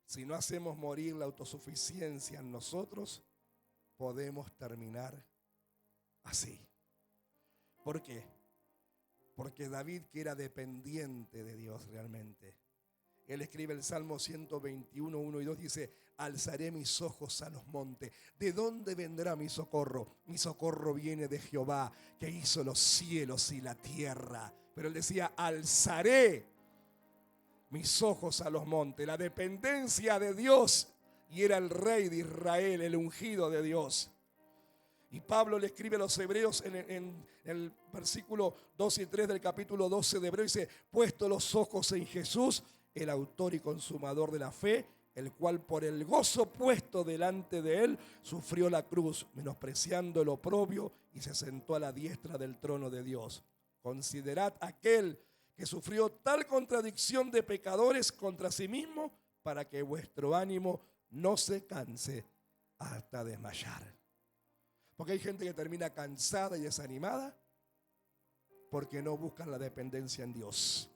Si no hacemos morir la autosuficiencia en nosotros, podemos terminar así. ¿Por qué? Porque David, que era dependiente de Dios realmente, él escribe el Salmo 121, 1 y 2, dice: alzaré mis ojos a los montes. ¿De dónde vendrá mi socorro? Mi socorro viene de Jehová, que hizo los cielos y la tierra. Pero él decía: alzaré mis ojos a los montes. La dependencia de Dios, y era el rey de Israel, el ungido de Dios. Y Pablo le escribe a los hebreos en el versículo 2 y 3 del capítulo 12 de Hebreos, dice: puesto los ojos en Jesús, el autor y consumador de la fe, el cual por el gozo puesto delante de él sufrió la cruz, menospreciando el oprobio, y se sentó a la diestra del trono de Dios. Considerad aquel que sufrió tal contradicción de pecadores contra sí mismo, para que vuestro ánimo no se canse hasta desmayar. Porque hay gente que termina cansada y desanimada porque no buscan la dependencia en Dios.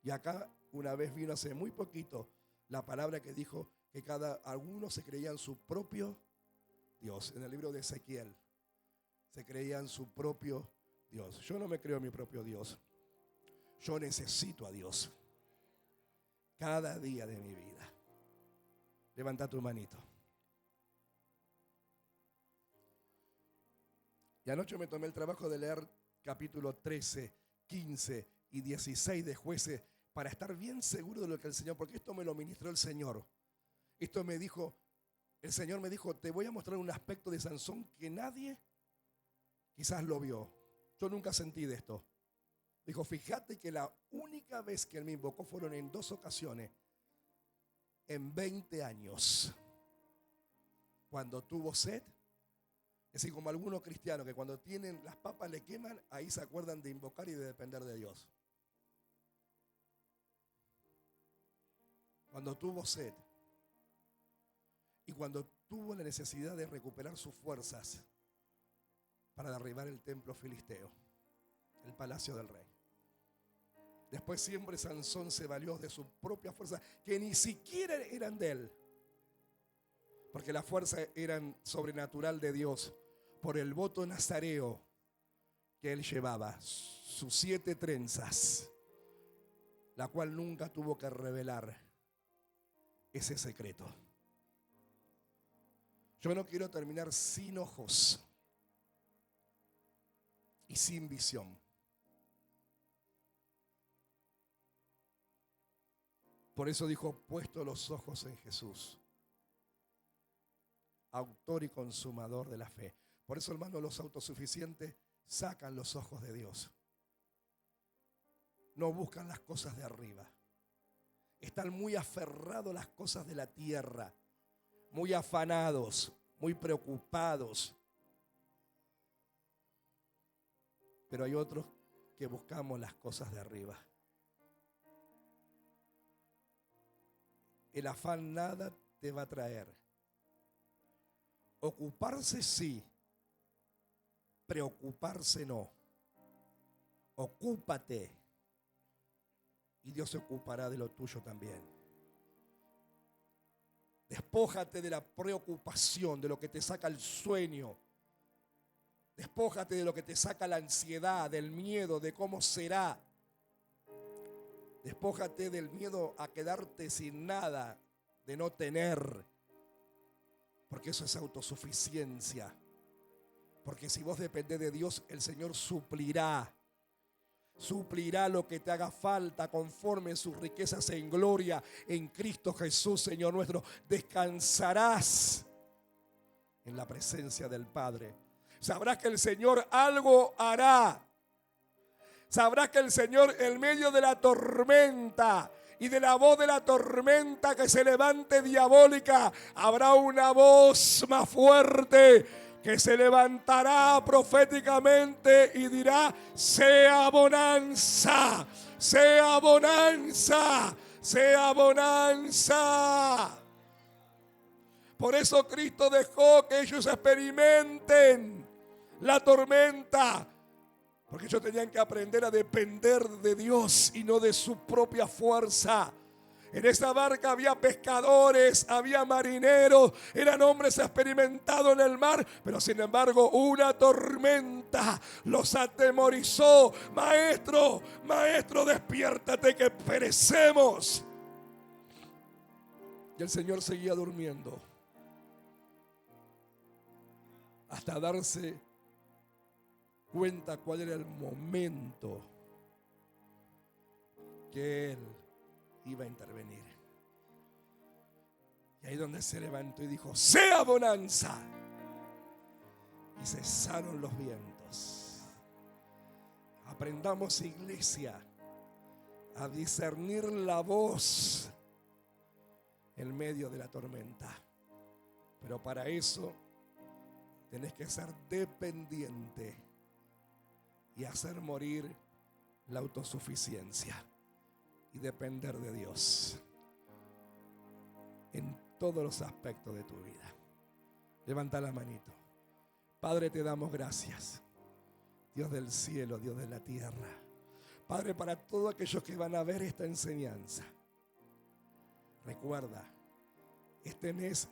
Y acá una vez vino hace muy poquito la palabra que dijo que algunos se creían su propio Dios. En el libro de Ezequiel se creían su propio Dios. Yo no me creo mi propio Dios. Yo necesito a Dios cada día de mi vida. Levanta tu manito. Y anoche me tomé el trabajo de leer capítulo 13, 15 y 16 de Jueces para estar bien seguro de lo que el Señor, porque esto me lo ministró el Señor. Esto me dijo, el Señor me dijo: te voy a mostrar un aspecto de Sansón que nadie quizás lo vio. Yo nunca sentí de esto. Dijo: fíjate que la única vez que él me invocó fueron en 2 ocasiones, en 20 años. Cuando tuvo sed. Es decir, como algunos cristianos que cuando tienen las papas le queman, ahí se acuerdan de invocar y de depender de Dios. Cuando tuvo sed y cuando tuvo la necesidad de recuperar sus fuerzas para derribar el templo filisteo, el palacio del rey. Después siempre Sansón se valió de su propia fuerza, que ni siquiera eran de él, porque la fuerza eran sobrenatural de Dios, por el voto nazareo que él llevaba, sus 7 trenzas, la cual nunca tuvo que revelar ese secreto. Yo no quiero terminar sin ojos y sin visión. Por eso dijo: puesto los ojos en Jesús, autor y consumador de la fe. Por eso, hermano, los autosuficientes sacan los ojos de Dios. No buscan las cosas de arriba. Están muy aferrados a las cosas de la tierra, muy afanados, muy preocupados. Pero hay otros que buscamos las cosas de arriba. El afán nada te va a traer. Ocuparse sí, preocuparse no. Ocúpate y Dios se ocupará de lo tuyo también. Despójate de la preocupación, de lo que te saca el sueño. Despójate de lo que te saca la ansiedad, del miedo, de cómo será. Despójate del miedo a quedarte sin nada, de no tener. Porque eso es autosuficiencia. Porque si vos dependés de Dios, el Señor suplirá suplirá lo que te haga falta conforme en sus riquezas en gloria en Cristo Jesús, Señor nuestro. Descansarás en la presencia del Padre. Sabrás que el Señor algo hará. Sabrás que el Señor en medio de la tormenta y de la voz de la tormenta que se levante diabólica, habrá una voz más fuerte que se levantará proféticamente y dirá: sea bonanza, sea bonanza, sea bonanza. Por eso Cristo dejó que ellos experimenten la tormenta, porque ellos tenían que aprender a depender de Dios y no de su propia fuerza. En esa barca había pescadores, había marineros, eran hombres experimentados en el mar, pero sin embargo una tormenta los atemorizó. Maestro, maestro, despiértate que perecemos. Y el Señor seguía durmiendo hasta darse cuenta cuál era el momento que Él iba a intervenir. Y ahí donde se levantó y dijo: sea bonanza. Y cesaron los vientos. Aprendamos, iglesia, a discernir la voz en medio de la tormenta. Pero para eso tenés que ser dependiente y hacer morir la autosuficiencia y depender de Dios en todos los aspectos de tu vida. Levanta la manito. Padre, te damos gracias, Dios del cielo, Dios de la tierra. Padre, para todos aquellos que van a ver esta enseñanza, recuerda, este mes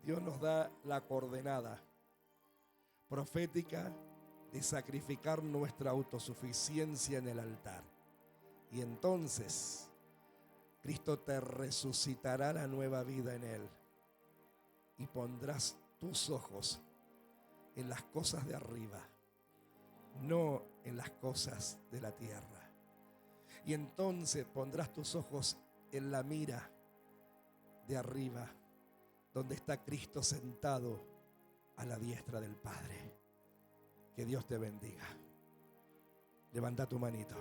Dios nos da la coordenada profética de sacrificar nuestra autosuficiencia en el altar. Y entonces Cristo te resucitará la nueva vida en Él y pondrás tus ojos en las cosas de arriba, no en las cosas de la tierra. Y entonces pondrás tus ojos en la mira de arriba, donde está Cristo sentado a la diestra del Padre. Que Dios te bendiga. Levanta tu manito.